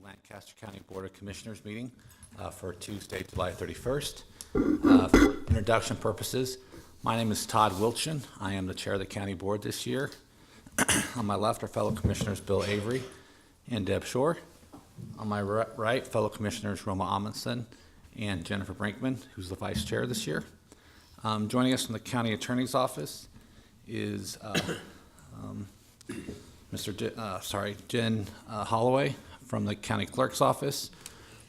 Lancaster County Board of Commissioners meeting for Tuesday, July 31st. For introduction purposes, my name is Todd Wilchin. I am the chair of the county board this year. On my left are fellow commissioners Bill Avery and Deb Shore. On my right, fellow commissioners Roma Amundsen and Jennifer Brinkman, who's the vice chair this year. Joining us from the county attorney's office is Jen Holloway from the county clerk's office.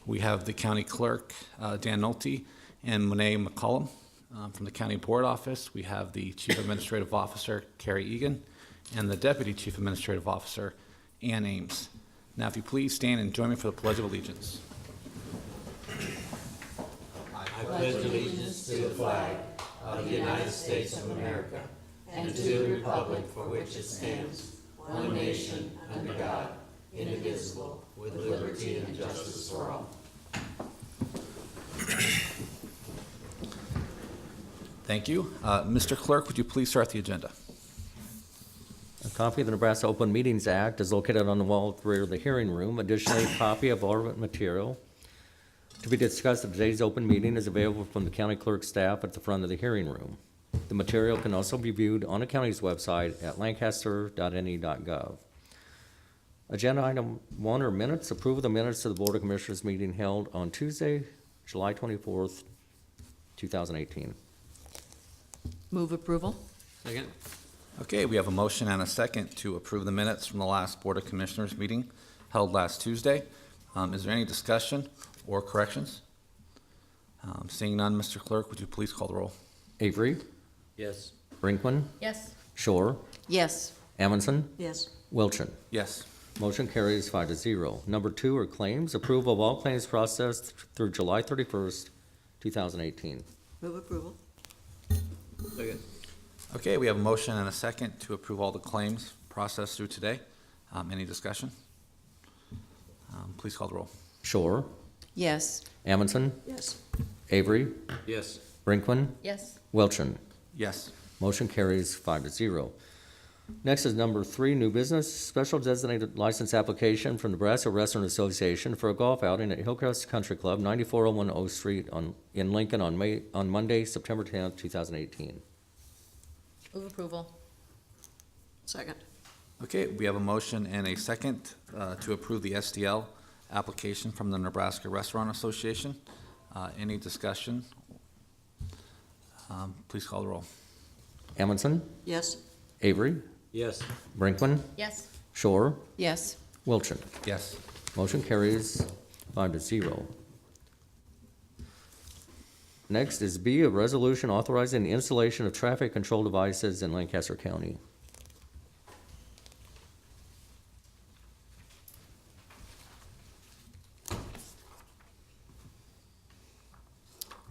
We have the county clerk, Dan Nolte, and Monet McCollum from the county board office. We have the chief administrative officer, Carrie Egan, and the deputy chief administrative officer, Ann Ames. Now, if you please stand and join me for the Pledge of Allegiance. I pledge allegiance to the flag of the United States of America and to the republic for which it stands, one nation, under God, indivisible, with liberty and justice for all. Thank you. Mr. Clerk, would you please start the agenda? A copy of the Nebraska Open Meetings Act is located on the wall at the rear of the hearing room. Additionally, a copy of relevant material to be discussed at today's open meeting is available from the county clerk staff at the front of the hearing room. The material can also be viewed on the county's website at lancaster.ne.gov. Agenda item 1 are minutes. Approve of the minutes of the Board of Commissioners meeting held on Tuesday, July 24th, 2018. Move approval. Second. Okay, we have a motion and a second to approve the minutes from the last Board of Commissioners meeting held last Tuesday. Is there any discussion or corrections? Seeing none, Mr. Clerk, would you please call the roll? Avery, Yes. Brinkman, Yes. Shore, Yes. Amundsen, Yes. Wilchin. Yes. Motion carries 5-0. Number 2 are claims. Approval of all claims processed through July 31st, 2018. Move approval. Second. Okay, we have a motion and a second to approve all the claims processed through today. Any discussion? Please call the roll. Shore, Yes. Amundsen, Yes. Avery, Yes. Brinkman, Yes. Wilchin. Yes. Motion carries 5-0. Next is number 3, new business, special designated license application from Nebraska Restaurant Association for a golf outing at Hillcrest Country Club, 9401 O Street in Lincoln on Monday, September 10th, 2018. Move approval. Second. Okay, we have a motion and a second to approve the SDL application from the Nebraska Restaurant Association. Any discussion? Please call the roll. Amundsen, Yes. Avery, Yes. Brinkman, Yes. Shore, Yes. Wilchin. Yes. Motion carries 5-0. Next is B, a resolution authorizing the installation of traffic control devices in Lancaster County.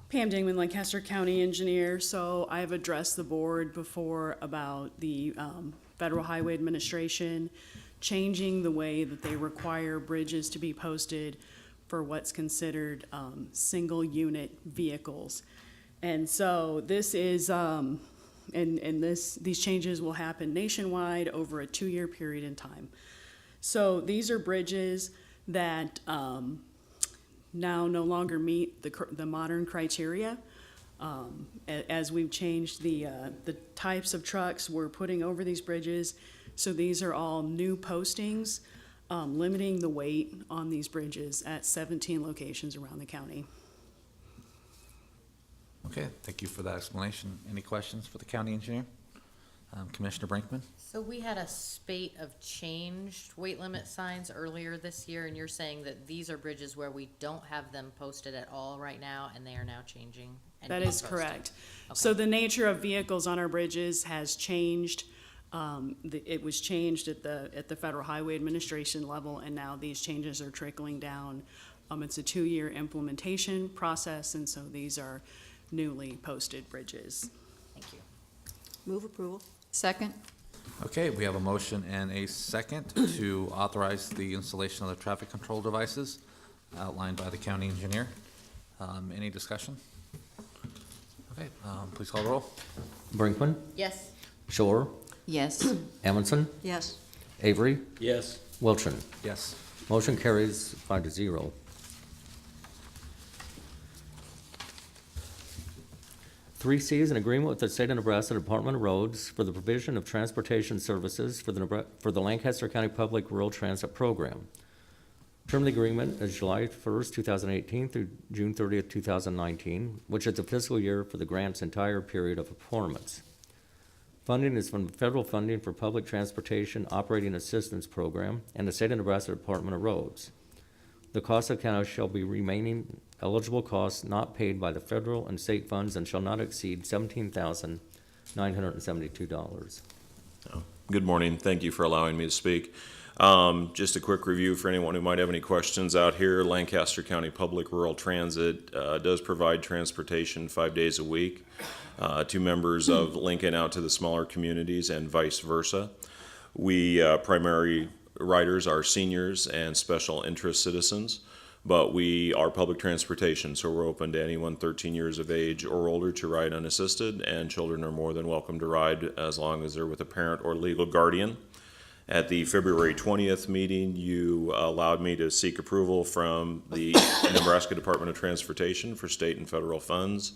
Pam Dingman, Lancaster County Engineer. So I've addressed the board before about the Federal Highway Administration changing the way that they require bridges to be posted for what's considered single unit vehicles. And so this is, these changes will happen nationwide over a 2-year period in time. So these are bridges that now no longer meet the modern criteria. As we've changed the types of trucks we're putting over these bridges. So these are all new postings, limiting the weight on these bridges at 17 locations around the county. Okay, thank you for that explanation. Any questions for the county engineer? Commissioner Brinkman? So we had a spate of changed weight limit signs earlier this year, and you're saying that these are bridges where we don't have them posted at all right now, and they are now changing? And That being is posted? correct. Okay. So the nature of vehicles on our bridges has changed. It was changed at the Federal Highway Administration level, and now these changes are trickling down. It's a 2-year implementation process, and so these are newly posted bridges. Thank you. Move approval. Second. Okay, we have a motion and a second to authorize the installation of the traffic control devices outlined by the county engineer. Any discussion? Okay, please call the roll. Brinkman, Yes. Shore, Yes. Amundsen, Yes. Avery, Yes. Wilchin. Yes. Motion carries 5-0. 3C is an agreement with the State of Nebraska Department of Roads for the provision of transportation services for the Lancaster County Public Rural Transit Program. Term of the agreement is July 1st, 2018 through June 30th, 2019, which is the fiscal year for the grant's entire period of performance. Funding is from the Federal Funding for Public Transportation Operating Assistance Program and the State of Nebraska Department of Roads. The cost of county shall be remaining eligible costs not paid by the federal and state funds and shall not exceed $17,972. Good morning. Thank you for allowing me to speak. Just a quick review for anyone who might have any questions out here. Lancaster County Public Rural Transit does provide transportation 5 days a week to members of Lincoln out to the smaller communities and vice versa. We primary riders are seniors and special interest citizens, but we are public transportation, so we're open to anyone 13 years of age or older to ride unassisted, and children are more than welcome to ride as long as they're with a parent or legal guardian. At the February 20th meeting, you allowed me to seek approval from the Nebraska Department of Transportation for state and federal funds,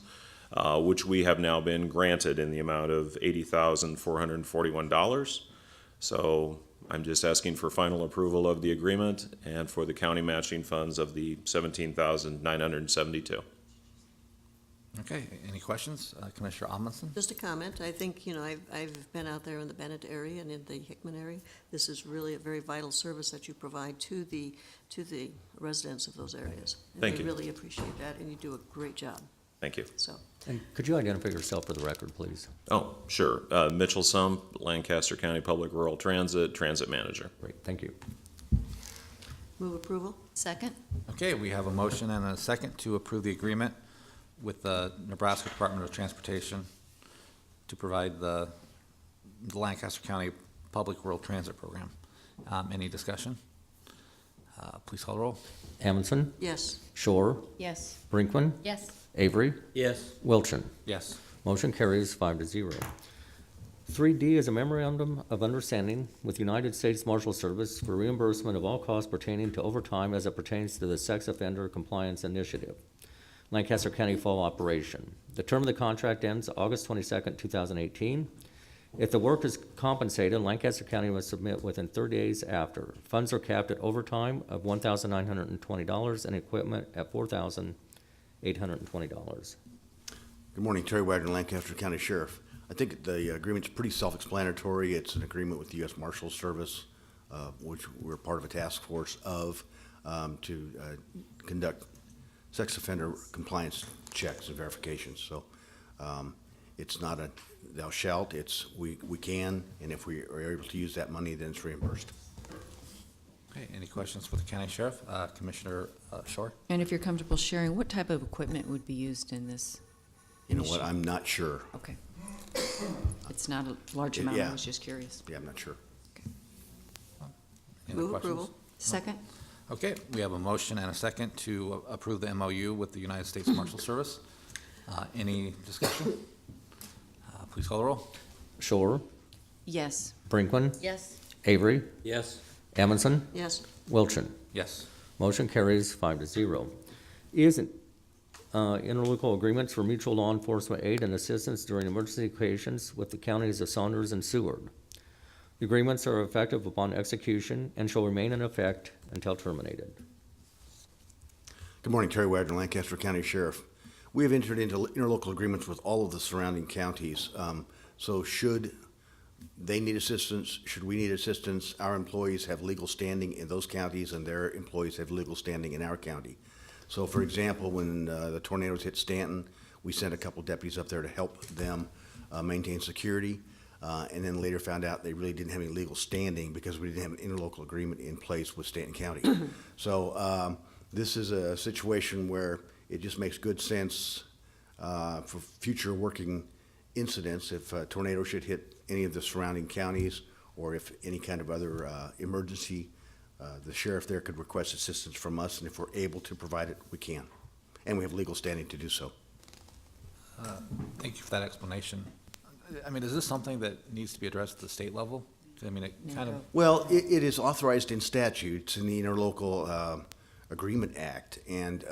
which we have now been granted in the amount of $80,441. So I'm just asking for final approval of the agreement and for the county matching funds of the $17,972. Okay, any questions? Commissioner Amundson? Just a comment. I think, I've been out there in the Bennett area and in the Hickman area. This is really a very vital service that you provide to the residents of those areas. Thank you. They really appreciate that, and you do a great job, Thank you. so. And could you identify yourself for the record, please? Oh, sure. Mitchell Sump, Lancaster County Public Rural Transit, Transit Manager. Great, thank you. Move approval? Second? Okay, we have a motion and a second to approve the agreement with the Nebraska Department of Transportation to provide the Lancaster County Public Rural Transit Program. Any discussion? Please call the roll. Amundson, Yes. Shore, Yes. Brinkman, Yes. Avery, Yes. Wilchin. Yes. Motion carries 5-0. 3D is a memorandum of understanding with United States Marshal Service for reimbursement of all costs pertaining to overtime as it pertains to the Sex Offender Compliance Initiative, Lancaster County Fall Operation. The term of the contract ends August 22nd, 2018. If the work is compensated, Lancaster County must submit within 30 days after. Funds are capped at overtime of $1,920 and equipment at $4,820. Good morning, Terry Wagner, Lancaster County Sheriff. I think the agreement's pretty self-explanatory. It's an agreement with the U.S. Marshals Service, which we're part of a task force of, to conduct sex offender compliance checks and verifications. So it's not a thou shalt, it's we can, and if we are able to use that money, then it's reimbursed. Okay, any questions for the county sheriff? Commissioner Shore? And if you're comfortable sharing, what type of equipment would be used in this? You know what, I'm not sure. Okay. It's not a large amount, Yeah. I was just curious. Yeah, I'm not sure. Any Move questions? approval? Second? Okay, we have a motion and a second to approve the MOU with the United States Marshal Service. Any discussion? Please call the roll. Shore, Yes. Brinkman, Yes. Avery, Yes. Amundson, Yes. Wilchin. Yes. Motion carries 5-0. E is interlocal agreements for mutual law enforcement aid and assistance during emergency occasions with the counties of Saunders and Seward. The agreements are effective upon execution and shall remain in effect until terminated. Good morning, Terry Wagner, Lancaster County Sheriff. We have entered into interlocal agreements with all of the surrounding counties. So should they need assistance, should we need assistance, our employees have legal standing in those counties and their employees have legal standing in our county. So for example, when the tornadoes hit Stanton, we sent a couple deputies up there to help them maintain security. And then later found out they really didn't have any legal standing because we didn't have an interlocal agreement in place with Stanton County. So this is a situation where it just makes good sense for future working incidents. If a tornado should hit any of the surrounding counties, or if any kind of other emergency, the sheriff there could request assistance from us, and if we're able to provide it, we can. And we have legal standing to do so. Thank you for that explanation. I mean, is this something that needs to be addressed at the state level? I mean, it kind of, NACO? Well, it is authorized in statutes in the Interlocal Agreement Act, and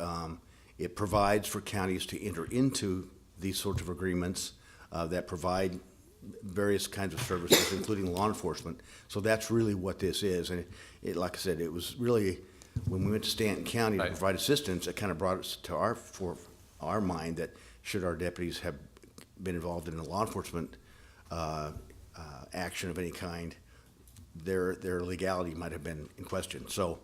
it provides for counties to enter into these sorts of agreements that provide various kinds of services, including law enforcement. So that's really what this is. And like I said, it was really, when we went to Stanton County to Right. provide assistance, it kind of brought us to our mind that should our deputies have been involved in a law enforcement action of any kind, their legality might have been in question. So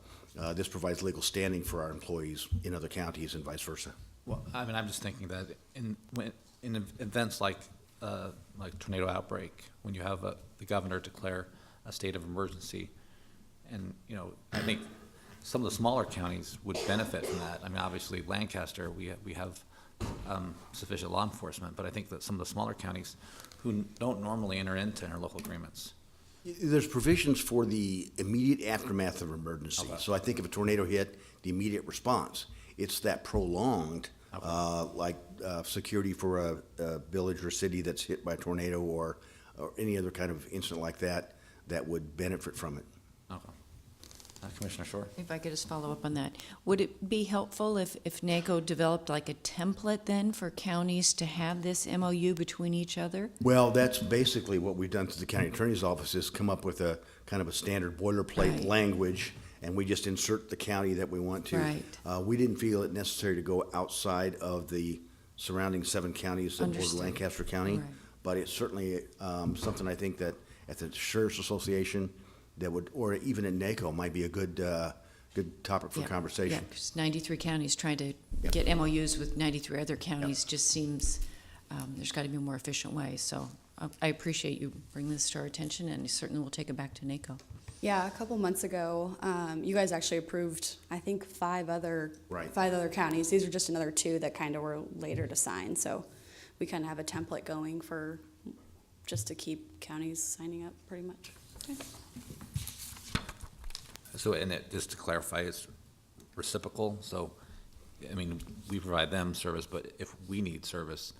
this provides legal standing for our employees in other counties and vice versa. well, I mean, I'm just thinking that in events like tornado outbreak, when you have the governor declare a state of emergency, and, you know, I think some of the smaller counties would benefit from that. I mean, obviously Lancaster, we have sufficient law enforcement, but I think that some of the smaller counties who don't normally enter into interlocal agreements. There's provisions for the immediate aftermath of emergency. Okay. So I think if a tornado hit, the immediate response. It's that prolonged, security for a village or city that's hit by a tornado or any other kind of incident like that, that would benefit from it. Okay. Commissioner Shore? If I could just follow up on that, would it be helpful if NACO developed like a template then for counties to have this MOU between each other? Well, that's basically what we've done through the county attorney's office, is come up with a kind of a standard boilerplate Right. language, and we just insert the county that we want to. Right. We didn't feel it necessary to go outside of the surrounding 7 counties that border Understood. Lancaster County. Right. But it's certainly something I think that at the Sheriff's Association, that would, or even at NACO, might be a good topic for Yeah, conversation. Yeah, because 93 counties trying to Yep. get MOUs with 93 other counties just seems, there's got to be a more efficient way. So I appreciate you bringing this to our attention, and certainly we'll take it back to NACO. Yeah, a couple months ago, you guys actually approved, I think, 5 other Right. counties. These are just another 2 that kind of were later to sign. So we kind of have a template going for just to keep counties signing up, pretty much. So, and it, just to clarify, it's reciprocal, so, I mean, we provide them service, but if we need service.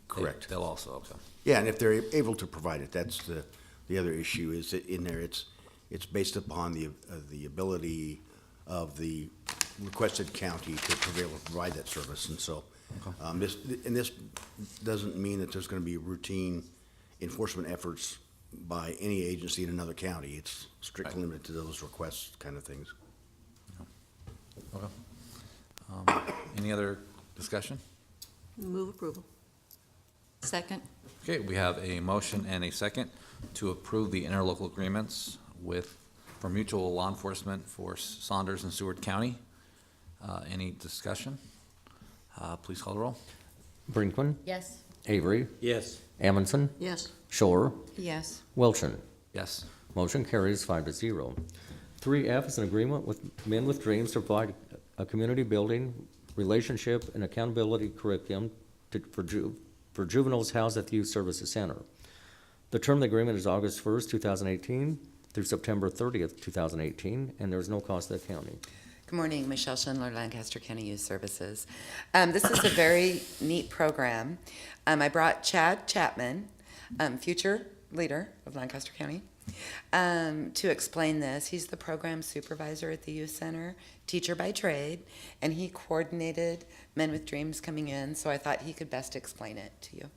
Correct. They'll also, okay. Yeah, and if they're able to provide it, that's the other issue, is that in there, it's based upon the ability of the requested county to prevail to provide that service, and so, this doesn't mean that there's gonna be routine enforcement efforts by any agency in another county. It's strictly Right. limited to those requests kind of things. Okay. Any other discussion? Move approval. Second? Okay, we have a motion and a second to approve the interlocal agreements for mutual law enforcement for Saunders and Seward County. Any discussion? Please call the roll. Brinkman, Yes, Avery, Yes. Amundson, Yes. Shore, Yes. Wilchin. Yes. Motion carries 5-0. 3F is an agreement with Men with Dreams to provide a community building, relationship, and accountability curriculum for juveniles housed at the Youth Services Center. The term of the agreement is August 1st, 2018 through September 30th, 2018, and there is no cost to the county. Good morning, Michelle Schindler, Lancaster County Youth Services. This is a very neat program. I brought Chad Chapman, future leader of Lancaster County, to explain this. He's the program supervisor at the youth center, teacher by trade, and he coordinated Men with Dreams coming in, so I thought he could best explain it to you.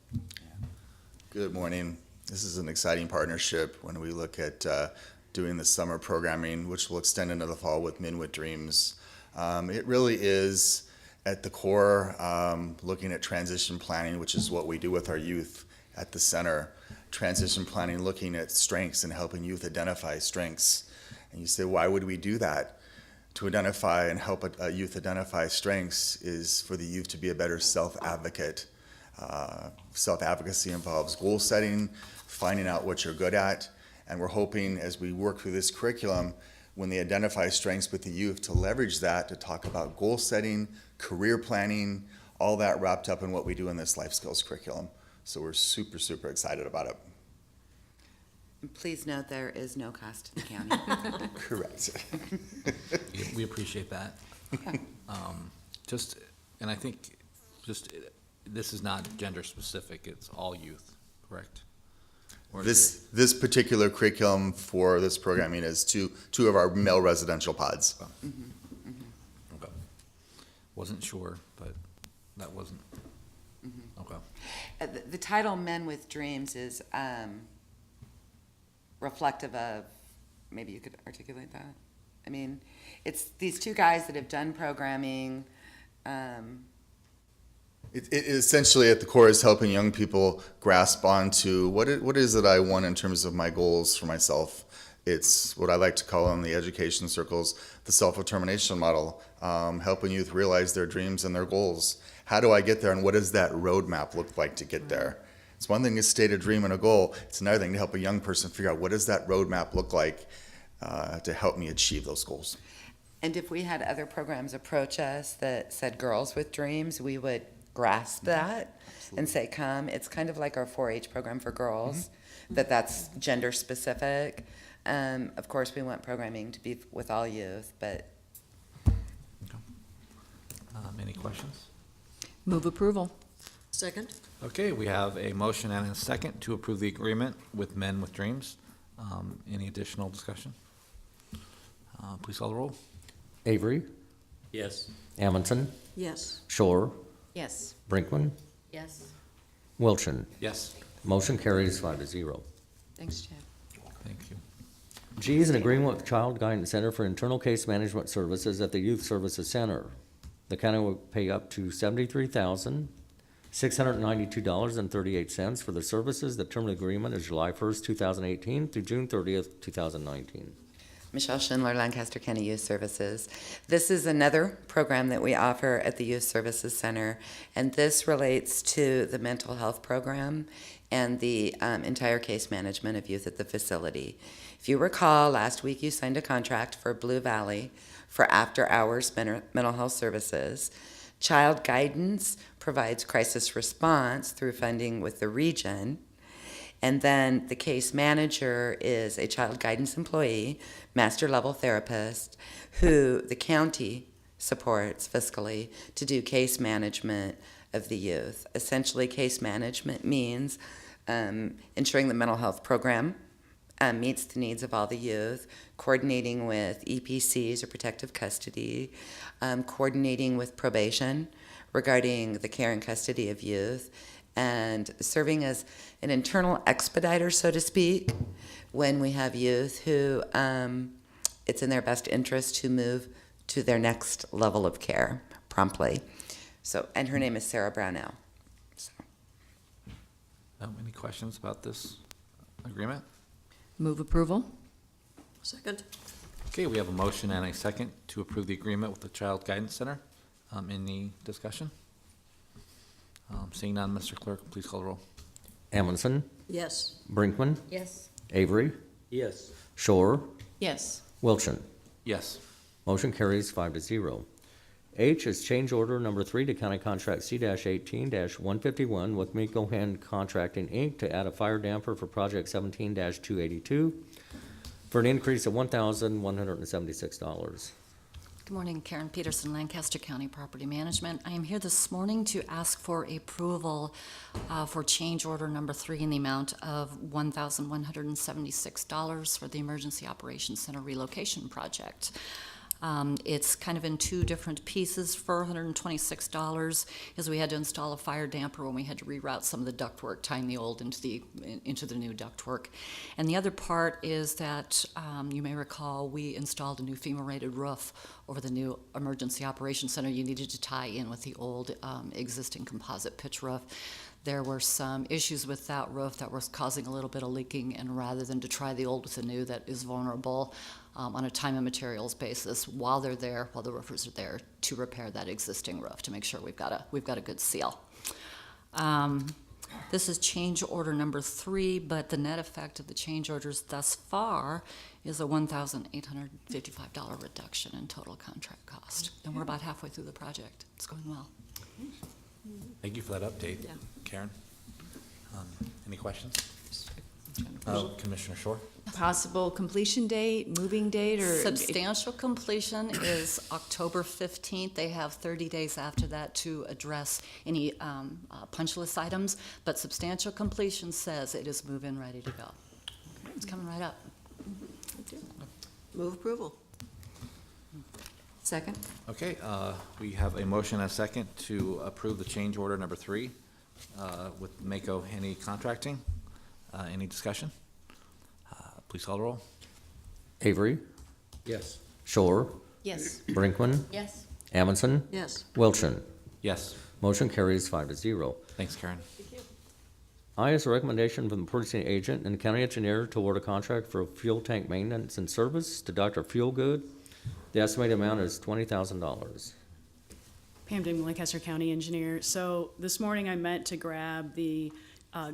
Good morning. This is an exciting partnership when we look at doing the summer programming, which will extend into the fall with Men with Dreams. It really is at the core looking at transition planning, which is what we do with our youth at the center. Transition planning, looking at strengths and helping youth identify strengths. And you say, why would we do that? To identify and help a youth identify strengths is for the youth to be a better self-advocate. Self-advocacy involves goal setting, finding out what you're good at, and we're hoping as we work through this curriculum, when they identify strengths with the youth, to leverage that to talk about goal setting, career planning, all that wrapped up in what we do in this life skills curriculum. So we're super, super excited about it. Please note there is no cost to the county. Correct. We appreciate that. And I think this is not gender specific, it's all youth, correct? This particular curriculum for this programming is two of our male residential pods. Okay. Wasn't sure, but that wasn't, okay. The title Men with Dreams is reflective of, maybe you could articulate that? I mean, it's these two guys that have done programming. It essentially at the core is helping young people grasp onto what is it I want in terms of my goals for myself. It's what I like to call in the education circles the self-determination model, helping youth realize their dreams and their goals. How do I get there, and what does that roadmap look like to get there? It's one thing to state a dream and a goal. It's another thing to help a young person figure out what does that roadmap look like to help me achieve those goals. And if we had other programs approach us that said girls with dreams, we would grasp that and say, come. It's kind of like our 4-H program for girls, that's gender specific. Of course, we want programming to be with all youth, but. Any questions? Move approval. Second? Okay, we have a motion and a second to approve the agreement with Men with Dreams. Any additional discussion? Please call the roll. Avery, Yes. Amundson, Yes. Shore, Yes. Brinkman, Yes. Wilchin. Yes. Motion carries 5-0. Thanks, Chad. Thank you. G is an agreement with Child Guidance Center for internal case management services at the Youth Services Center. The county will pay up to $73,692.38 for the services. The term of agreement is July 1st, 2018 through June 30th, 2019. Michelle Schindler, Lancaster County Youth Services. This is another program that we offer at the Youth Services Center, and this relates to the mental health program and the entire case management of youth at the facility. If you recall, last week you signed a contract for Blue Valley for after-hours mental health services. Child Guidance provides crisis response through funding with the region. And then the case manager is a child guidance employee, master level therapist, who the county supports fiscally to do case management of the youth. Essentially, case management means ensuring the mental health program meets the needs of all the youth, coordinating with EPCs or protective custody, coordinating with probation regarding the care and custody of youth, and serving as an internal expediter, so to speak, when we have youth who it's in their best interest to move to their next level of care promptly. So, and her name is Sarah Brownell. So. Any questions about this agreement? Move approval. Second? Okay, we have a motion and a second to approve the agreement with the Child Guidance Center. Any discussion? Seeing none, Mr. Clerk, please call the roll. Amundson, Yes. Brinkman, Yes. Avery, Yes. Shore, Yes. Wilchin. Yes. Motion carries 5-0. H is change order number 3 to County Contract C-18-151 with Miko Hand Contracting, Inc. to add a fire damper for Project 17-282 for an increase of $1,176. Good morning, Karen Peterson, Lancaster County Property Management. I am here this morning to ask for approval for change order number 3 in the amount of $1,176 for the Emergency Operations Center relocation project. It's kind of in 2 different pieces. For $126 is we had to install a fire damper when we had to reroute some of the ductwork, tying the old into the new ductwork. And the other part is that you may recall we installed a new FEMA-rated roof over the new Emergency Operations Center. You needed to tie in with the old existing composite pitch roof. There were some issues with that roof that was causing a little bit of leaking, and rather than to try the old with the new that is vulnerable on a time and materials basis while they're there, while the roofers are there, to repair that existing roof to make sure we've got a good seal. This is change order number 3, but the net effect of the change orders thus far is a $1,855 reduction in total contract cost. And we're about halfway through the project. It's going well. Thank you for that update, Yeah. Karen. Any questions? Commissioner Shore? Possible completion date, moving date, or? Substantial completion is October 15th. They have 30 days after that to address any punch list items, but substantial completion says it is move-in ready to go. It's coming right up. Move approval. Second? Okay, we have a motion and a second to approve the change order number 3 with Mako Henny Contracting. Any discussion? Please call the roll. Avery, Yes. Shore, Yes. Brinkman, Yes. Amundson, Yes. Wilchin. Yes. Motion carries 5-0. Thanks, Karen. I, as a recommendation from the purchasing agent and the county engineer to award a contract for fuel tank maintenance and service to Dr. Feelgood. The estimated amount is $20,000. Pam Ding, Lancaster County Engineer. So this morning I meant to grab the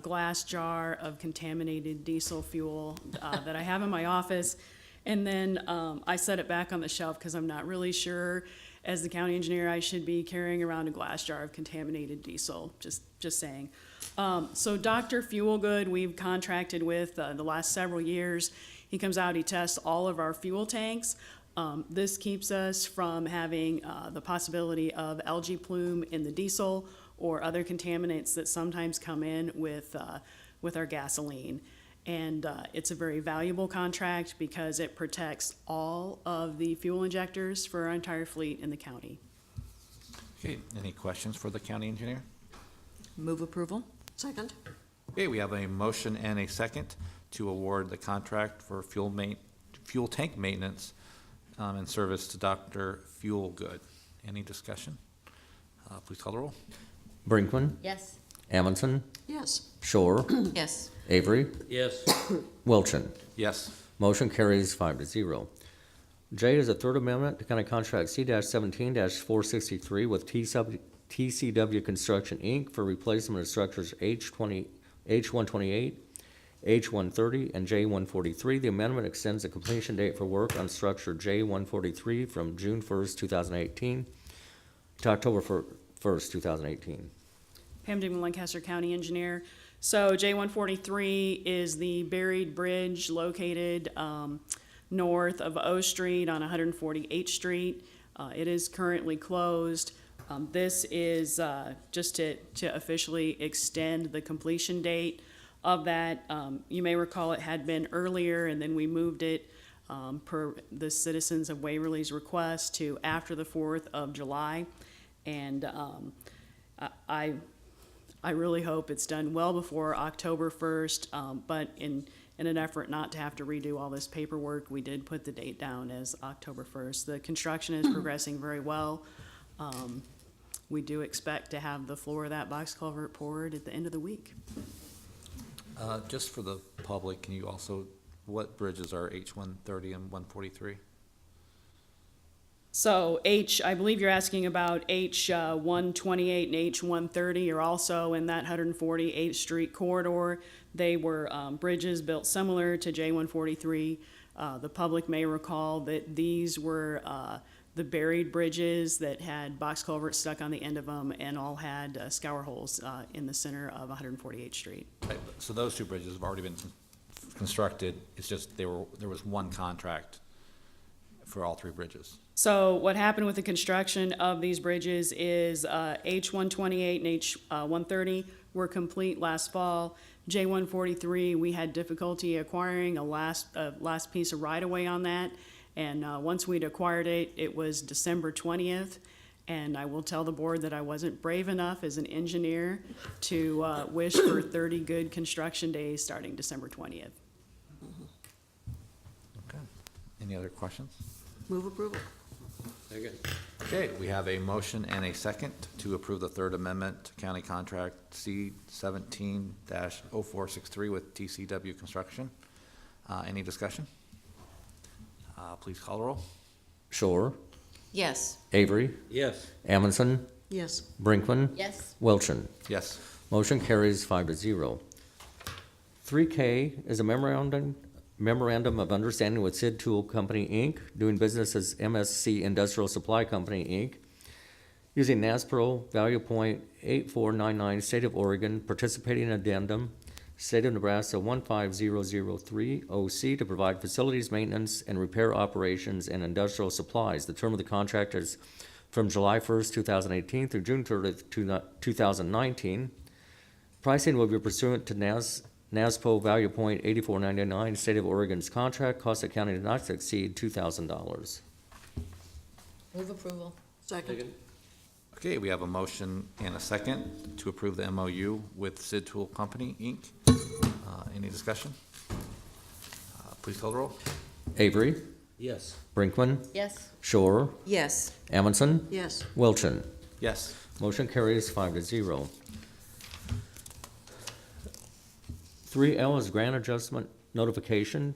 glass jar of contaminated diesel fuel that I have in my office. And then I set it back on the shelf because I'm not really sure, as the county engineer, I should be carrying around a glass jar of contaminated diesel, just saying. So Dr. Feelgood, we've contracted with the last several years. He comes out, he tests all of our fuel tanks. This keeps us from having the possibility of algae plume in the diesel or other contaminants that sometimes come in with our gasoline. And it's a very valuable contract because it protects all of the fuel injectors for our entire fleet in the county. Okay, any questions for the county engineer? Move approval? Second? Okay, we have a motion and a second to award the contract for fuel tank maintenance and service to Dr. Feelgood. Any discussion? Please call the roll. Brinkman, Yes. Amundson, Yes. Shore, Yes. Avery, Yes. Wilchin. Yes. Motion carries 5-0. J is a third amendment to county contract C-17-463 with TCW Construction, Inc. for replacement of structures H128, H130, and J143. The amendment extends the completion date for work on structure J143 from June 1st, 2018 to October 1st, 2018. Pam Ding, Lancaster County Engineer. So J143 is the buried bridge located north of O Street on 148th Street. It is currently closed. This is just to officially extend the completion date of that. You may recall it had been earlier, and then we moved it per the citizens of Waverly's request to after the 4th of July. And I really hope it's done well before October 1st, but in an effort not to have to redo all this paperwork, we did put the date down as October 1st. The construction is progressing very well. We do expect to have the floor of that box culvert poured at the end of the week. Just for the public, can you also, what bridges are H130 and 143? So I believe you're asking about H128 and H130 are also in that 148th Street corridor. They were bridges built similar to J143. The public may recall that these were the buried bridges that had box culverts stuck on the end of them and all had scour holes in the center of 148th Street. Right, so those two bridges have already been constructed. It's just there was one contract for all 3 bridges. So what happened with the construction of these bridges is H128 and H130 were complete last fall. J143, we had difficulty acquiring a last piece of right-of-way on that. And once we'd acquired it, it was December 20th. And I will tell the board that I wasn't brave enough as an engineer to wish for 30 good construction days starting December 20th. Okay. Any other questions? Move approval. Second. Okay, we have a motion and a second to approve the third amendment to county contract C-17-0463 with TCW Construction. Any discussion? Please call the roll. Shore, Yes. Avery, Yes. Amundson, Yes. Brinkman, Yes. Wilchin. Yes. Motion carries 5-0. 3K is a memorandum of understanding with Sid Tool Company, Inc., doing business as MSC Industrial Supply Company, Inc., using NASPRO Value Point 8499, State of Oregon, participating addendum, State of Nebraska 15003 OC to provide facilities maintenance and repair operations and industrial supplies. The term of the contract is from July 1st, 2018 through June 30th, 2019. Pricing will be pursuant to NASPO Value Point 8499, State of Oregon's contract. Cost of county not to exceed $2,000. Move approval. Second. Okay, we have a motion and a second to approve the MOU with Sid Tool Company, Inc. Any discussion? Please call the roll. Avery, Yes. Brinkman, Yes. Shore, Yes. Amundson, Yes. Wilchin. Yes. Motion carries 5-0. 3L is grant adjustment notification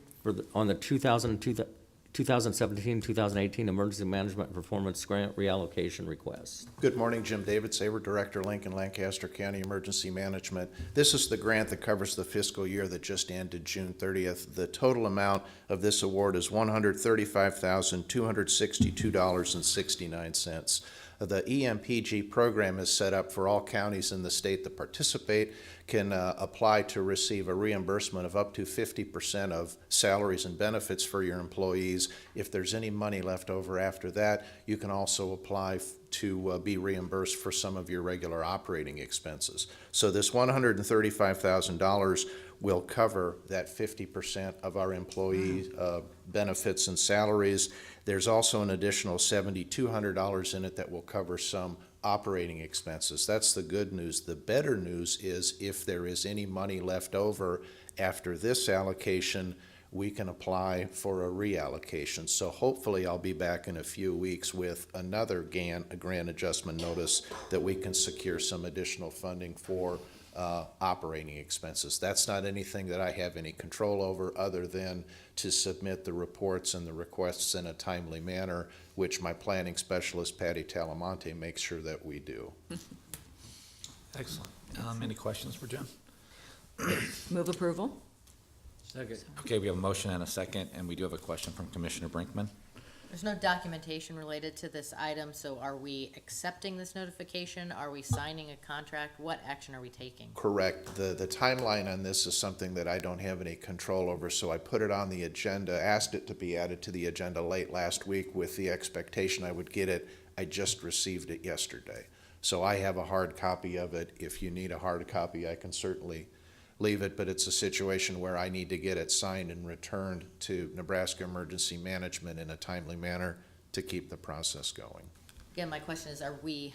on the 2017-2018 Emergency Management Performance Grant reallocation request. Good morning, Jim David, Saber, Director, Lincoln, Lancaster County Emergency Management. This is the grant that covers the fiscal year that just ended June 30th. The total amount of this award is $135,262.69. The EMPG program is set up for all counties in the state that participate can apply to receive a reimbursement of up to 50% of salaries and benefits for your employees. If there's any money left over after that, you can also apply to be reimbursed for some of your regular operating expenses. So this $135,000 will cover that 50% of our employee benefits and salaries. There's also an additional $7,200 in it that will cover some operating expenses. That's the good news. The better news is if there is any money left over after this allocation, we can apply for a reallocation. So hopefully I'll be back in a few weeks with another grant adjustment notice that we can secure some additional funding for operating expenses. That's not anything that I have any control over other than to submit the reports and the requests in a timely manner, which my planning specialist, Patty Talamonte, makes sure that we do. Excellent. Any questions for Jim? Move approval? Second. Okay, we have a motion and a second, and we do have a question from Commissioner Brinkman. There's no documentation related to this item, so are we accepting this notification? Are we signing a contract? What action are we taking? Correct. The timeline on this is something that I don't have any control over, so I put it on the agenda, asked it to be added to the agenda late last week with the expectation I would get it. I just received it yesterday. So I have a hard copy of it. If you need a hard copy, I can certainly leave it, but it's a situation where I need to get it signed and returned to Nebraska Emergency Management in a timely manner to keep the process going. Again, my question is, are we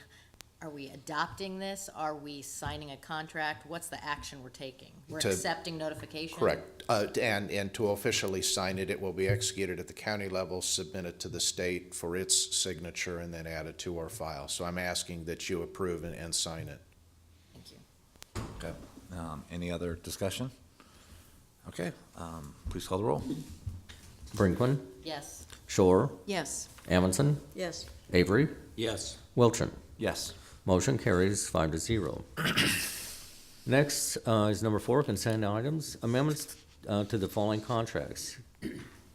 adopting this? Are we signing a contract? What's the action we're taking? We're accepting notification? Correct. And to officially sign it, it will be executed at the county level, submitted to the state for its signature, and then added to our file. So I'm asking that you approve and sign it. Thank you. Okay. Any other discussion? Okay, please call the roll. Brinkman, Yes. Shore, Yes. Amundson, Yes. Avery, Yes. Wilchin. Yes. Motion carries 5-0. Next is number 4, consent items. Amendments to the following contracts.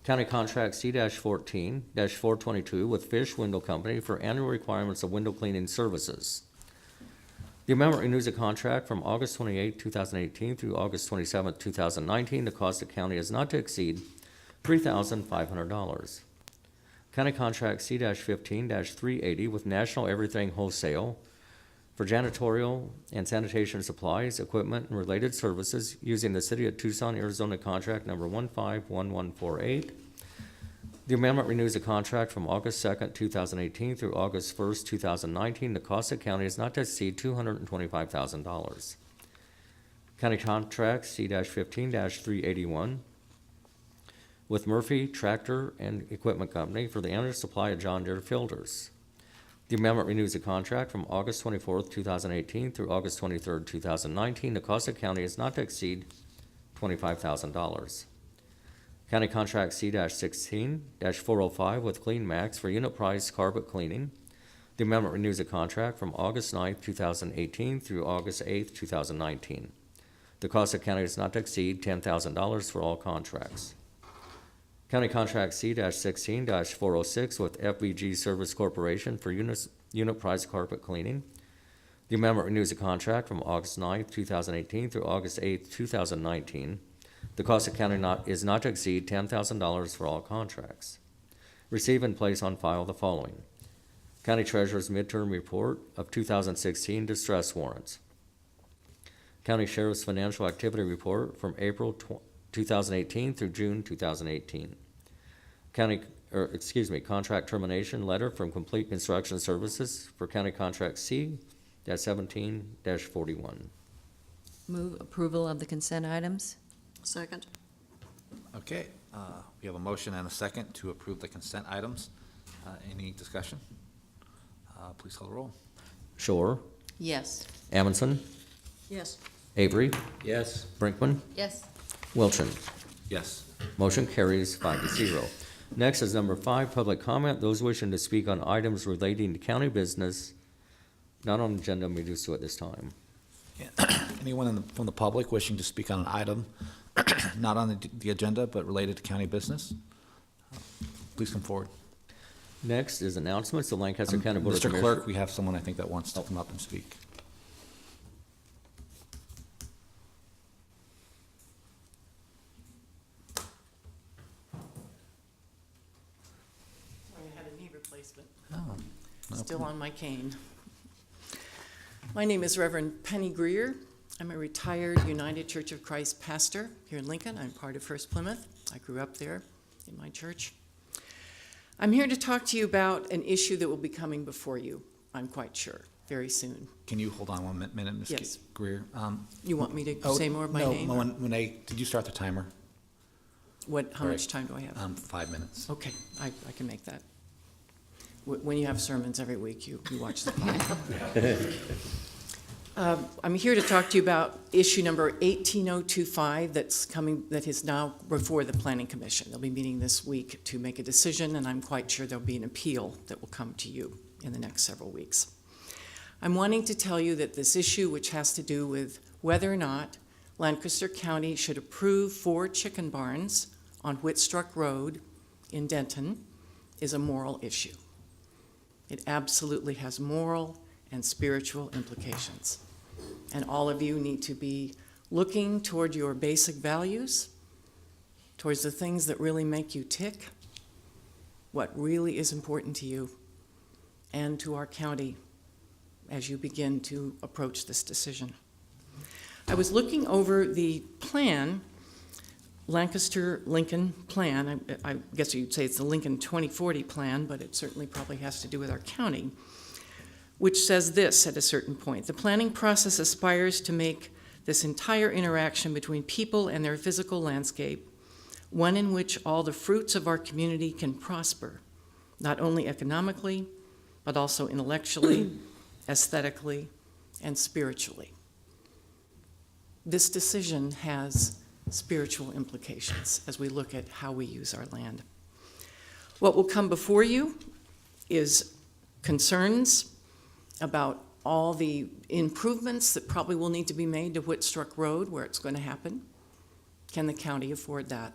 County Contract C-14-422 with Fish Window Company for annual requirements of window cleaning services. The amendment renews a contract from August 28, 2018 through August 27, 2019. The cost of county is not to exceed $3,500. County Contract C-15-380 with National Everything Wholesale for janitorial and sanitation supplies, equipment, and related services using the City of Tucson, Arizona contract number 151148. The amendment renews a contract from August 2nd, 2018 through August 1st, 2019. The cost of county is not to exceed $225,000. County Contract C-15-381 with Murphy Tractor and Equipment Company for the annual supply of John Deere filters. The amendment renews a contract from August 24th, 2018 through August 23rd, 2019. The cost of county is not to exceed $25,000. County Contract C-16-405 with Clean Max for unit price carpet cleaning. The amendment renews a contract from August 9th, 2018 through August 8th, 2019. The cost of county is not to exceed $10,000 for all contracts. County Contract C-16-406 with FBG Service Corporation for unit price carpet cleaning. The amendment renews a contract from August 9th, 2018 through August 8th, 2019. The cost of county is not to exceed $10,000 for all contracts. Receive and place on file the following: County Treasurer's midterm report of 2016 distress warrants. County Sheriff's financial activity report from April 2018 through June 2018. Contract termination letter from Complete Construction Services for County Contract C-17-41. Move approval of the consent items? Second. Okay, we have a motion and a second to approve the consent items. Any discussion? Please call the roll. Shore, Yes. Amundson, Yes. Avery, Yes. Brinkman, Yes. Wilchin. Yes. Motion carries 5-0. Next is number 5, public comment. Those wishing to speak on items relating to county business not on the agenda may do so at this time. Anyone from the public wishing to speak on an item not on the agenda but related to county business? Please come forward. Next is announcements. The Lancaster County Board of Mr. Commissioners. Clerk, we have someone I think that wants to come up and speak. I had a knee replacement, Oh, no still problem. on my cane. My name is Reverend Penny Greer. I'm a retired United Church of Christ pastor here in Lincoln. I'm part of First Plymouth. I grew up there in my church. I'm here to talk to you about an issue that will be coming before you, I'm quite sure, very soon. Can you hold on 1 minute, Ms. Yes. Greer? You want me to say more of my name? No, did you start the timer? How much time do I have? 5 minutes. Okay, I can make that. When you have sermons every week, you watch the clock. I'm here to talk to you about issue number 18025 that is now before the Planning Commission. They'll be meeting this week to make a decision, and I'm quite sure there'll be an appeal that will come to you in the next several weeks. I'm wanting to tell you that this issue, which has to do with whether or not Lancaster County should approve 4 chicken barns on Whitstruck Road in Denton, is a moral issue. It absolutely has moral and spiritual implications. And all of you need to be looking toward your basic values, towards the things that really make you tick, what really is important to you, and to our county as you begin to approach this decision. I was looking over the plan, Lancaster-Lincoln plan. I guess you'd say it's the Lincoln 2040 plan, but it certainly probably has to do with our county, which says this at a certain point: the planning process aspires to make this entire interaction between people and their physical landscape one in which all the fruits of our community can prosper, not only economically, but also intellectually, aesthetically, and spiritually. This decision has spiritual implications as we look at how we use our land. What will come before you is concerns about all the improvements that probably will need to be made to Whitstruck Road, where it's going to happen. Can the county afford that?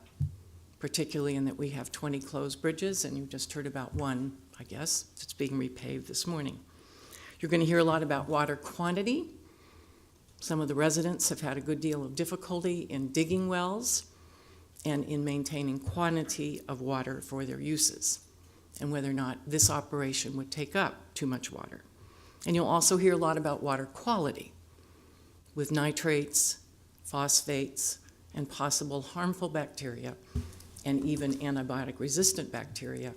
Particularly in that we have 20 closed bridges, and you just heard about one, I guess, that's being repaved this morning. You're going to hear a lot about water quantity. Some of the residents have had a good deal of difficulty in digging wells and in maintaining quantity of water for their uses, and whether or not this operation would take up too much water. And you'll also hear a lot about water quality, with nitrates, phosphates, and possible harmful bacteria, and even antibiotic-resistant bacteria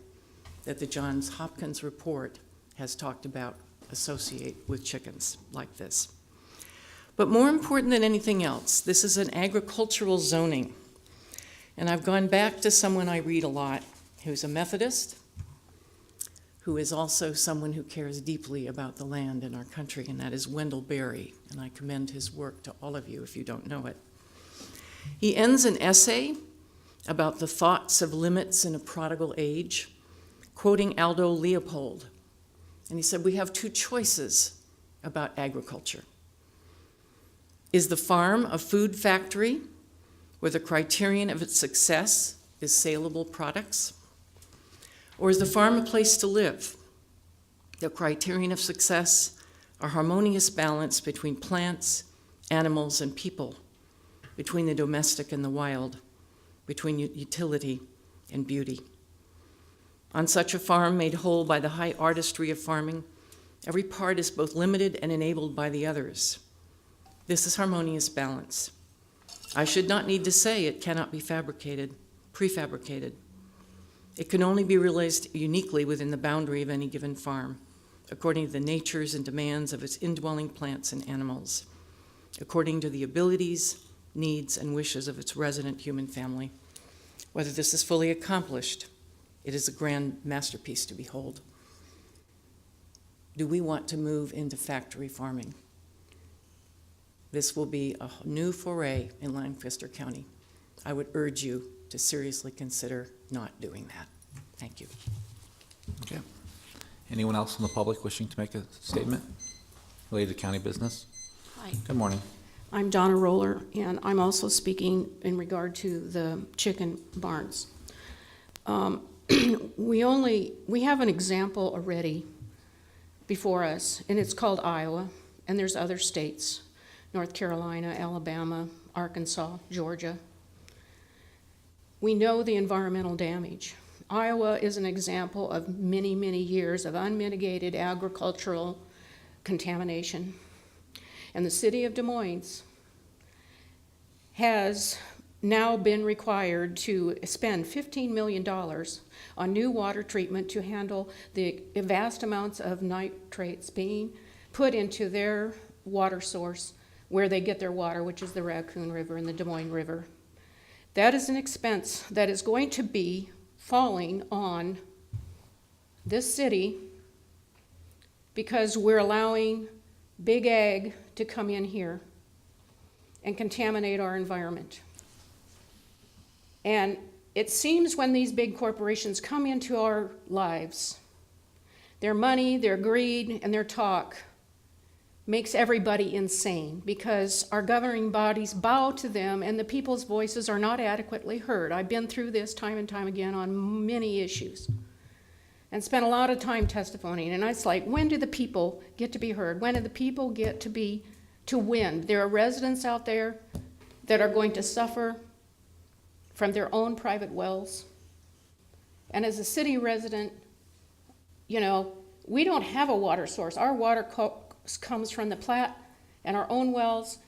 that the Johns Hopkins report has talked about associate with chickens like this. But more important than anything else, this is an agricultural zoning. And I've gone back to someone I read a lot, who's a Methodist, who is also someone who cares deeply about the land in our country, and that is Wendell Berry, and I commend his work to all of you if you don't know it. He ends an essay about the thoughts of limits in a prodigal age, quoting Aldo Leopold. And he said, we have 2 choices about agriculture. Is the farm a food factory where the criterion of its success is saleable products? Or is the farm a place to live? The criterion of success a harmonious balance between plants, animals, and people, between the domestic and the wild, between utility and beauty. On such a farm made whole by the high artistry of farming, every part is both limited and enabled by the others. This is harmonious balance. I should not need to say it cannot be prefabricated. It can only be realized uniquely within the boundary of any given farm, according to the natures and demands of its indwelling plants and animals, according to the abilities, needs, and wishes of its resident human family. Whether this is fully accomplished, it is a grand masterpiece to behold. Do we want to move into factory farming? This will be a new foray in Lancaster County. I would urge you to seriously consider not doing that. Thank you. Okay. Anyone else from the public wishing to make a statement related to county business? Hi, Good morning. I'm Donna Roller, and I'm also speaking in regard to the chicken barns. We have an example already before us, and it's called Iowa, and there's other states, North Carolina, Alabama, Arkansas, Georgia. We know the environmental damage. Iowa is an example of many, many years of unmitigated agricultural contamination. And the city of Des Moines has now been required to spend $15 million on new water treatment to handle the vast amounts of nitrates being put into their water source where they get their water, which is the Raccoon River and the Des Moines River. That is an expense that is going to be falling on this city because we're allowing big ag to come in here and contaminate our environment. And it seems when these big corporations come into our lives, their money, their greed, and their talk makes everybody insane because our governing bodies bow to them and the people's voices are not adequately heard. I've been through this time and time again on many issues and spent a lot of time testifying. And it's like, when do the people get to be heard? When do the people get to win? There are residents out there that are going to suffer from their own private wells. And as a city resident, you know, we don't have a water source. Our water comes from the Platte and our own wells.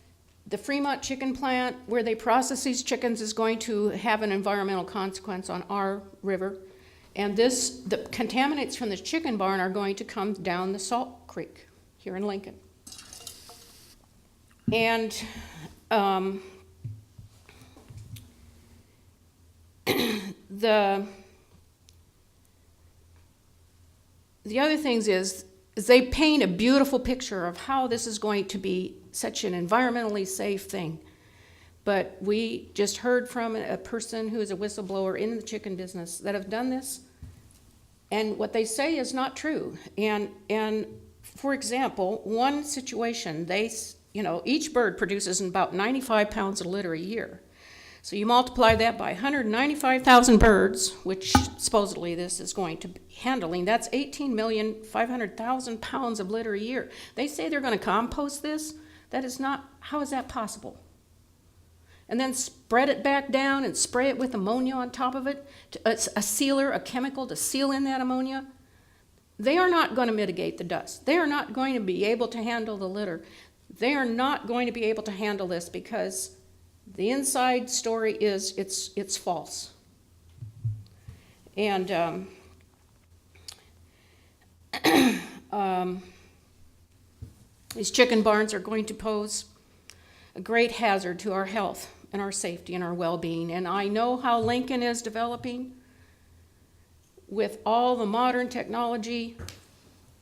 The Fremont chicken plant, where they process these chickens, is going to have an environmental consequence on our river. And the contaminants from the chicken barn are going to come down the Salt Creek here in Lincoln. And the other things is they paint a beautiful picture of how this is going to be such an environmentally safe thing. But we just heard from a person who is a whistleblower in the chicken business that have done this, and what they say is not true. And for example, one situation, each bird produces about 95 pounds a litter a year. So you multiply that by 195,000 birds, which supposedly this is going to be handling, that's 18,500,000 pounds of litter a year. They say they're going to compost this. That is not, how is that possible? And then spread it back down and spray it with ammonia on top of it, a sealer, a chemical to seal in that ammonia. They are not going to mitigate the dust. They are not going to be able to handle the litter. They are not going to be able to handle this because the inside story is it's false. And these chicken barns are going to pose a great hazard to our health and our safety and our well-being. And I know how Lincoln is developing with all the modern technology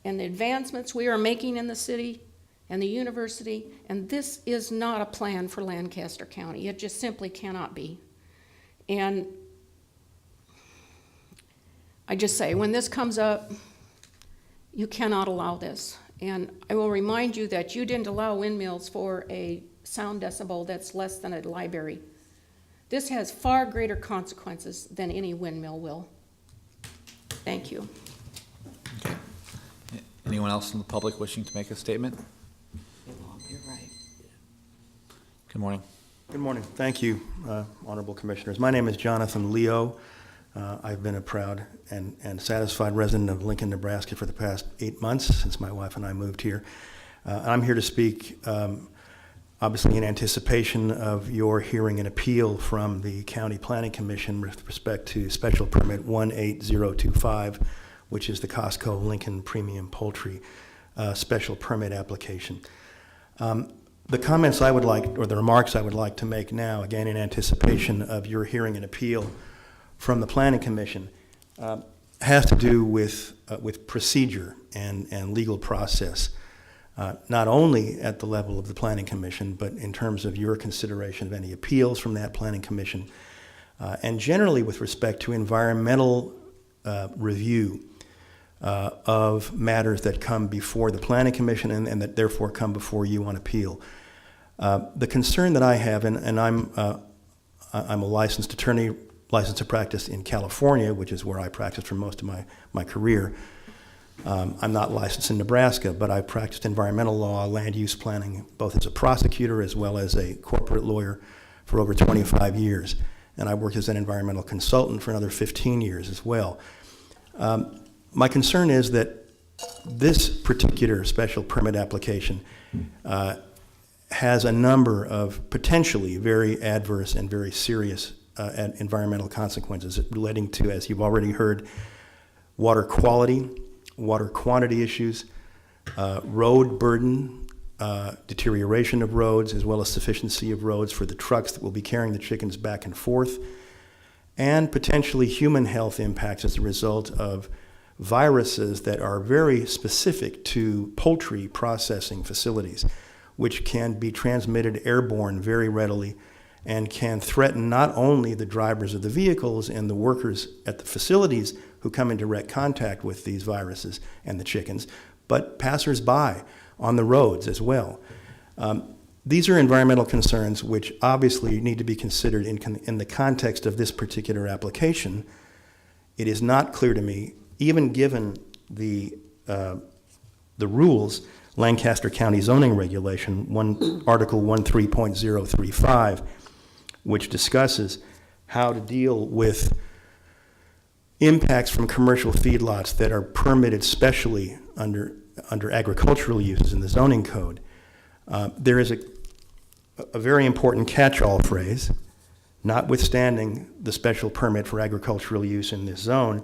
and the advancements we are making in the city and the university, and this is not a plan for Lancaster County. It just simply cannot be. And I just say, when this comes up, you cannot allow this. And I will remind you that you didn't allow windmills for a sound decibel that's less than a library. This has far greater consequences than any windmill will. Thank you. Anyone else in the public wishing to make a statement? You're right. Good morning. Good morning. Thank you, Honorable Commissioners. My name is Jonathan Leo. I've been a proud and satisfied resident of Lincoln, Nebraska for the past 8 months since my wife and I moved here. I'm here to speak, obviously in anticipation of your hearing an appeal from the County Planning Commission with respect to Special Permit 18025, which is the Costco Lincoln Premium Poultry Special Permit application. The comments I would like, or the remarks I would like to make now, again in anticipation of your hearing an appeal from the Planning Commission, has to do with procedure and legal process, not only at the level of the Planning Commission, but in terms of your consideration of any appeals from that Planning Commission, and generally with respect to environmental review of matters that come before the Planning Commission and that therefore come before you on appeal. The concern that I have, and I'm a licensed attorney, licensed to practice in California, which is where I practiced for most of my career. I'm not licensed in Nebraska, but I've practiced environmental law, land use planning, both as a prosecutor as well as a corporate lawyer for over 25 years. And I worked as an environmental consultant for another 15 years as well. My concern is that this particular special permit application has a number of potentially very adverse and very serious environmental consequences relating to, as you've already heard, water quality, water quantity issues, road burden, deterioration of roads, as well as sufficiency of roads for the trucks that will be carrying the chickens back and forth, and potentially human health impacts as a result of viruses that are very specific to poultry processing facilities, which can be transmitted airborne very readily and can threaten not only the drivers of the vehicles and the workers at the facilities who come in direct contact with these viruses and the chickens, but passers-by on the roads as well. These are environmental concerns which obviously need to be considered in the context of this particular application. It is not clear to me, even given the rules, Lancaster County zoning regulation, Article 13.035, which discusses how to deal with impacts from commercial feedlots that are permitted specially under agricultural uses in the zoning code. There is a very important catch-all phrase, notwithstanding the special permit for agricultural use in this zone,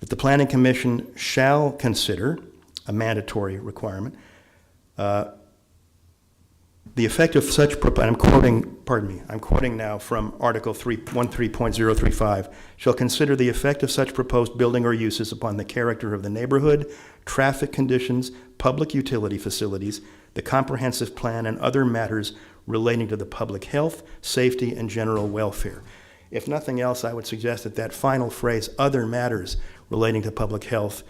that the Planning Commission shall consider a mandatory requirement. The effect of such, I'm quoting now from Article 13.035, shall consider the effect of such proposed building or uses upon the character of the neighborhood, traffic conditions, public utility facilities, the comprehensive plan, and other matters relating to the public health, safety, and general welfare. If nothing else, I would suggest that that final phrase, other matters relating to public health,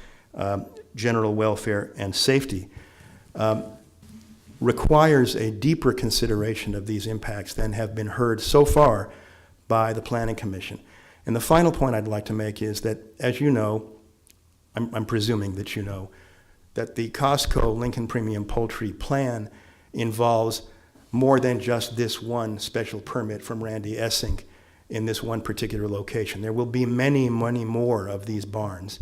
general welfare, and safety, requires a deeper consideration of these impacts than have been heard so far by the Planning Commission. And the final point I'd like to make is that, as you know, I'm presuming that you know, that the Costco Lincoln Premium Poultry Plan involves more than just this one special permit from Randy Essink in this one particular location. There will be many, many more of these barns.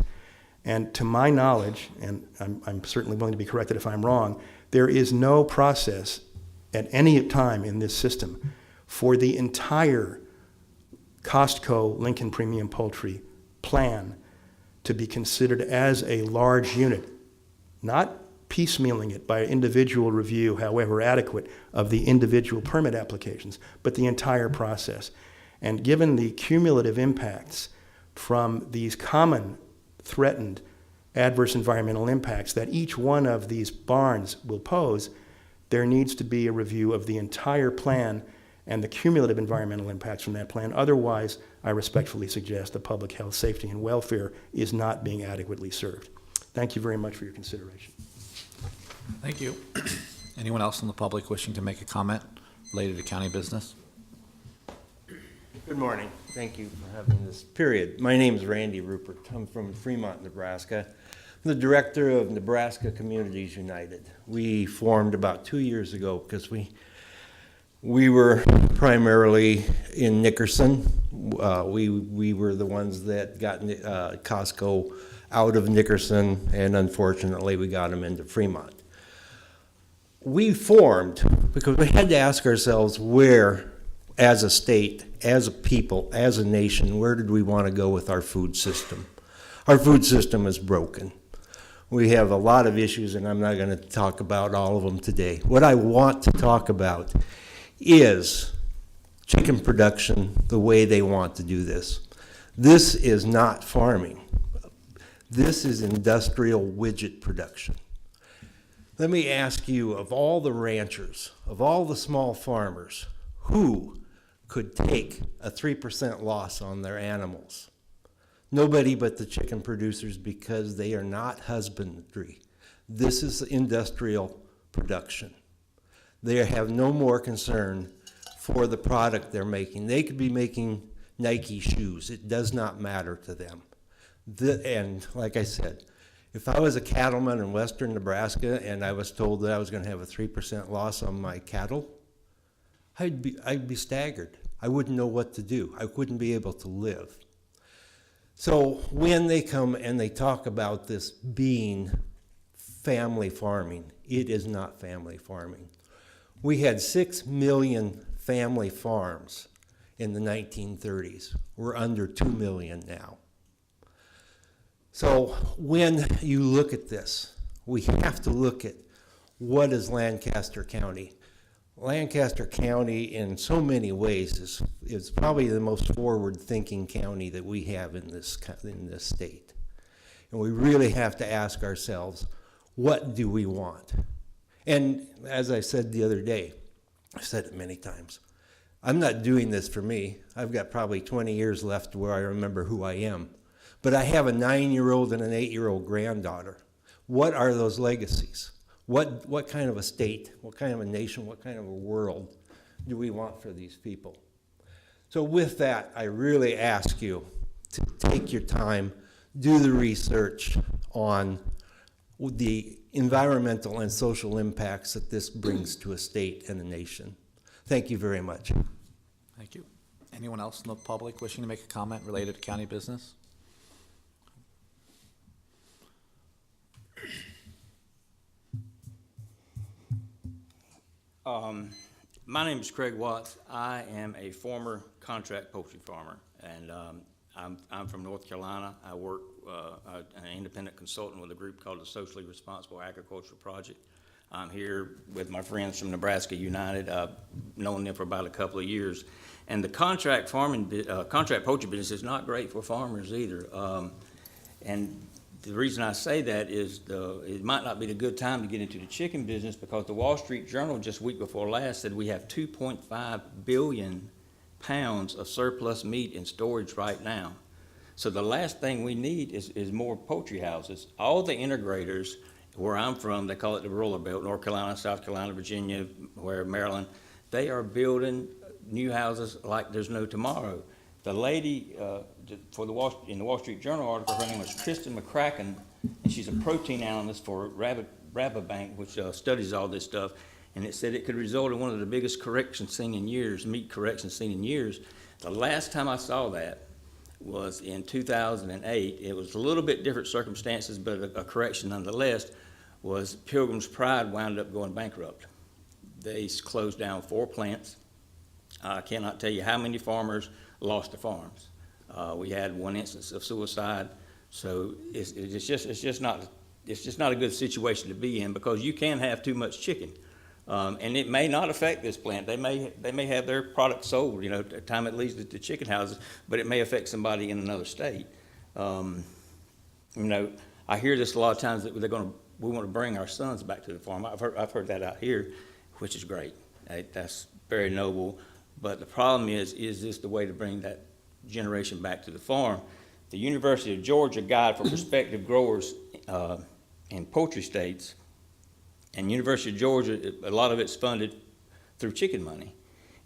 And to my knowledge, and I'm certainly willing to be corrected if I'm wrong, there is no process at any time in this system for the entire Costco Lincoln Premium Poultry plan to be considered as a large unit, not piecemealing it by individual review, however adequate, of the individual permit applications, but the entire process. And given the cumulative impacts from these common threatened adverse environmental impacts that each one of these barns will pose, there needs to be a review of the entire plan and the cumulative environmental impacts from that plan. Otherwise, I respectfully suggest the public health, safety, and welfare is not being adequately served. Thank you very much for your consideration. Thank you. Anyone else in the public wishing to make a comment related to county business? Good morning. Thank you for having this period. My name is Randy Rupert. I'm from Fremont, Nebraska. the director of Nebraska Communities United. We formed about 2 years ago because we were primarily in Nickerson. We were the ones that got Costco out of Nickerson, and unfortunately we got them into Fremont. We formed because we had to ask ourselves where, as a state, as a people, as a nation, where did we want to go with our food system? Our food system is broken. We have a lot of issues, and I'm not going to talk about all of them today. What I want to talk about is chicken production the way they want to do this. This is not farming. This is industrial widget production. Let me ask you, of all the ranchers, of all the small farmers, who could take a 3% loss on their animals? Nobody but the chicken producers, because they are not husbandry. This is industrial production. They have no more concern for the product they're making. They could be making Nike shoes. It does not matter to them. And like I said, if I was a cattleman in western Nebraska and I was told that I was going to have a 3% loss on my cattle, I'd be staggered. I wouldn't know what to do. I wouldn't be able to live. So when they come and they talk about this being family farming, it is not family farming. We had 6 million family farms in the 1930s. We're under 2 million now. So when you look at this, we have to look at what is Lancaster County. Lancaster County, in so many ways, is probably the most forward-thinking county that we have in this state. And we really have to ask ourselves, what do we want? And as I said the other day, I've said it many times, I'm not doing this for me. I've got probably 20 years left where I remember who I am. But I have a 9-year-old and an 8-year-old granddaughter. What are those legacies? What kind of a state, what kind of a nation, what kind of a world do we want for these people? So with that, I really ask you to take your time, do the research on the environmental and social impacts that this brings to a state and a nation. Thank you very much. Thank you. Anyone else in the public wishing to make a comment related to county business? My name is Craig Watts. I am a former contract poultry farmer, and I'm from North Carolina. I work an independent consultant with a group called the Socially Responsible Agricultural Project. I'm here with my friends from Nebraska United. I've known them for about a couple of years, and the contract poultry business is not great for farmers either. And the reason I say that is it might not be the good time to get into the chicken business, because the Wall Street Journal just week before last said we have 2.5 billion pounds of surplus meat in storage right now. So the last thing we need is more poultry houses. All the integrators, where I'm from, they call it the roller belt, North Carolina, South Carolina, Virginia, Maryland, they are building new houses like there's no tomorrow. The lady in the Wall Street Journal article, her name was Kristen McCracken, and she's a protein analyst for Rabobank, which studies all this stuff, and it said it could result in one of the biggest corrections seen in years, meat corrections seen in years. The last time I saw that was in 2008. It was a little bit different circumstances, but a correction nonetheless. Was Pilgrim's Pride wound up going bankrupt. They closed down 4 plants. I cannot tell you how many farmers lost their farms. We had one instance of suicide, so it's just not a good situation to be in, because you can have too much chicken, and it may not affect this plant. They may have their product sold, at the time it leaves the chicken houses, but it may affect somebody in another state. I hear this a lot of times that we want to bring our sons back to the farm. I've heard that out here, which is great. That's very noble. But the problem is this the way to bring that generation back to the farm? The University of Georgia Guide for Prospective Growers in Poultry States, and University of Georgia, a lot of it's funded through chicken money.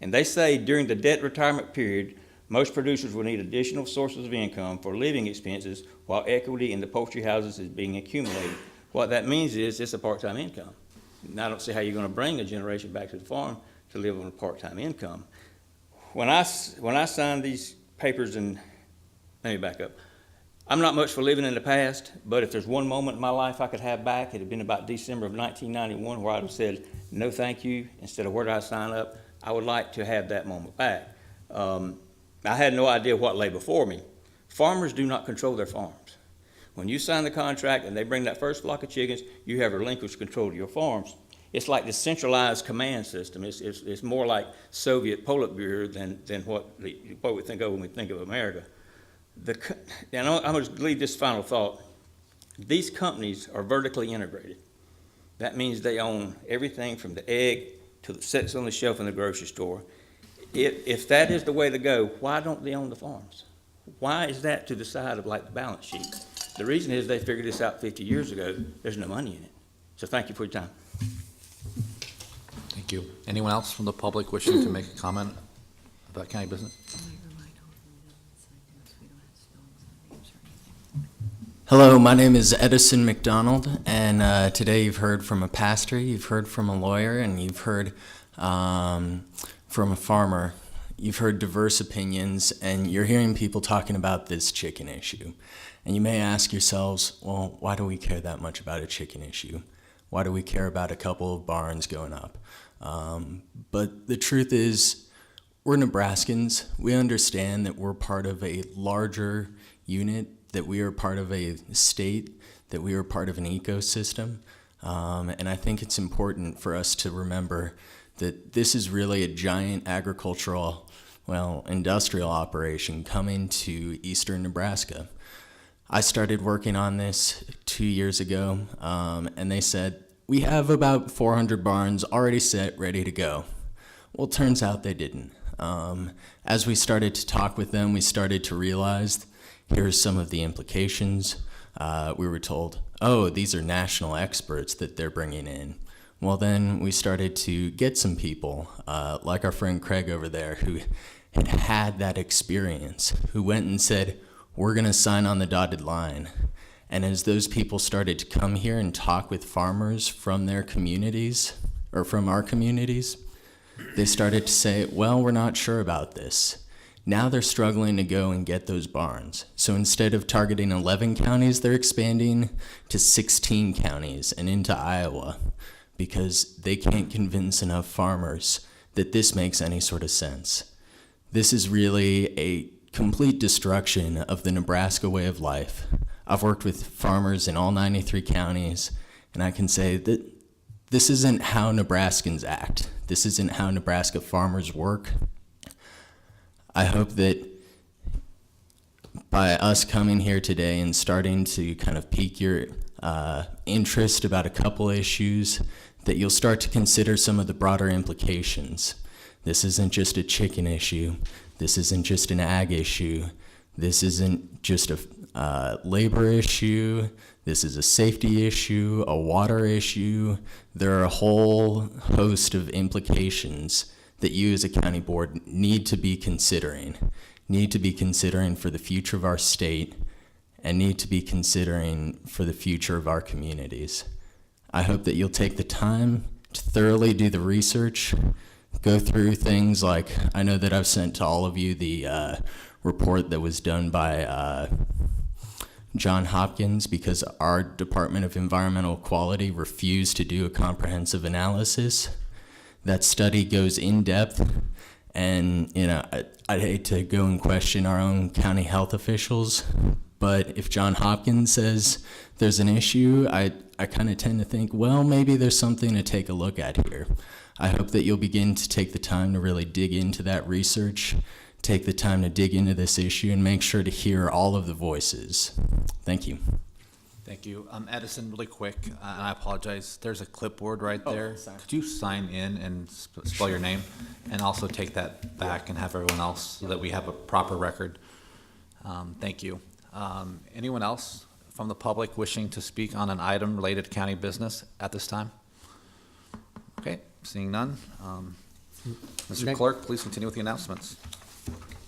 And they say during the debt retirement period, Most producers will need additional sources of income for living expenses while equity in the poultry houses is being accumulated. What that means is it's a part-time income. And I don't see how you're gonna bring a generation back to the farm to live on a part-time income. When I signed these papers, and let me back up. I'm not much for living in the past, but if there's one moment in my life I could have back, it'd have been about December of 1991, where I'd have said, no thank you, instead of where did I sign up. I would like to have that moment back. I had no idea what lay before me. Farmers do not control their farms. When you sign the contract and they bring that first flock of chickens, you have relinquished control of your farms. It's like this centralized command system. It's more like Soviet Politburo than what we think of when we think of America. And I'm going to leave this final thought. These companies are vertically integrated. That means they own everything from the egg to the sits on the shelf in the grocery store. If that is the way to go, why don't they own the farms? Why is that to the side of like the balance sheet? The reason is they figured this out 50 years ago. There's no money in it. So thank you for your time. Thank you. Anyone else from the public wishing to make a comment about county business? Hello, my name is Edison McDonald, and today you've heard from a pastor, you've heard from a lawyer, and you've heard from a farmer. You've heard diverse opinions, and you're hearing people talking about this chicken issue. And you may ask yourselves, well, why do we care that much about a chicken issue? Why do we care about a couple of barns going up? But the truth is, we're Nebraskans. We understand that we're part of a larger unit, that we are part of a state, that we are part of an ecosystem. And I think it's important for us to remember that this is really a giant agricultural, industrial operation coming to eastern Nebraska. I started working on this 2 years ago, and they said, we have about 400 barns already set, ready to go. Well, it turns out they didn't. As we started to talk with them, we started to realize here's some of the implications. We were told, oh, these are national experts that they're bringing in. Well, then we started to get some people, like our friend Craig over there, who had that experience, who went and said, we're going to sign on the dotted line. And as those people started to come here and talk with farmers from their communities, or from our communities, they started to say, well, we're not sure about this. Now they're struggling to go and get those barns. So instead of targeting 11 counties, they're expanding to 16 counties and into Iowa because they can't convince enough farmers that this makes any sort of sense. This is really a complete destruction of the Nebraska way of life. I've worked with farmers in all 93 counties, and I can say that this isn't how Nebraskans act. This isn't how Nebraska farmers work. I hope that by us coming here today and starting to kind of pique your interest about a couple issues, that you'll start to consider some of the broader implications. This isn't just a chicken issue. This isn't just an ag issue. This isn't just a labor issue. This is a safety issue, a water issue. There are a whole host of implications that you as a county board need to be considering for the future of our state and need to be considering for the future of our communities. I hope that you'll take the time to thoroughly do the research, go through things like, I know that I've sent to all of you the report that was done by John Hopkins because our Department of Environmental Quality refused to do a comprehensive analysis. That study goes in depth, and I'd hate to go and question our own county health officials, but if John Hopkins says there's an issue, I kind of tend to think, well, maybe there's something to take a look at here. I hope that you'll begin to take the time to really dig into that research, take the time to dig into this issue, and make sure to hear all of the voices. Thank you. Thank you. Edison, really quick, and I apologize, there's a clipboard right there. Could you sign in and spell your name? And also take that back and have everyone else so that we have a proper record. Thank you. Anyone else from the public wishing to speak on an item related to county business at this time? Okay, seeing none. Mr. Clerk, please continue with the announcements.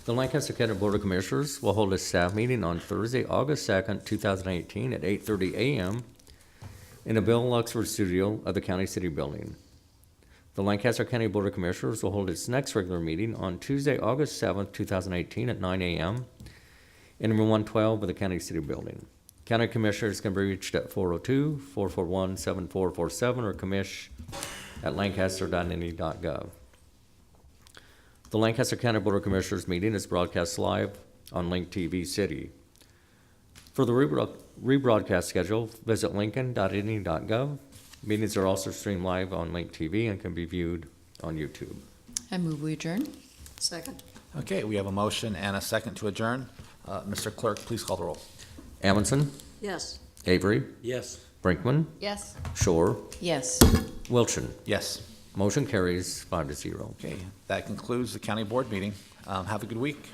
The Lancaster County Board of Commissioners will hold a staff meeting on Thursday, August 2nd, 2018 at 8:30 a.m. in the Bill Luxford Studio of the County City Building. The Lancaster County Board of Commissioners will hold its next regular meeting on Tuesday, August 7th, 2018 at 9 a.m. in room 112 of the County City Building. County Commissioners can be reached at 402-441-7447 or commish@lancaster.ne.gov. The Lancaster County Board of Commissioners meeting is broadcast live on Link TV City. For the rebroadcast schedule, visit lincoln.ne.gov. Meetings are also streamed live on Link TV and can be viewed on YouTube. I move we adjourn. Second. Okay, we have a motion and a second to adjourn. Mr. Clerk, please call the roll. Amundson, Yes. Avery, Yes. Brinkman, Yes. Shore, Yes. Wilchin. Yes. Motion carries 5-0. Okay, that concludes the county board meeting. Have a good week.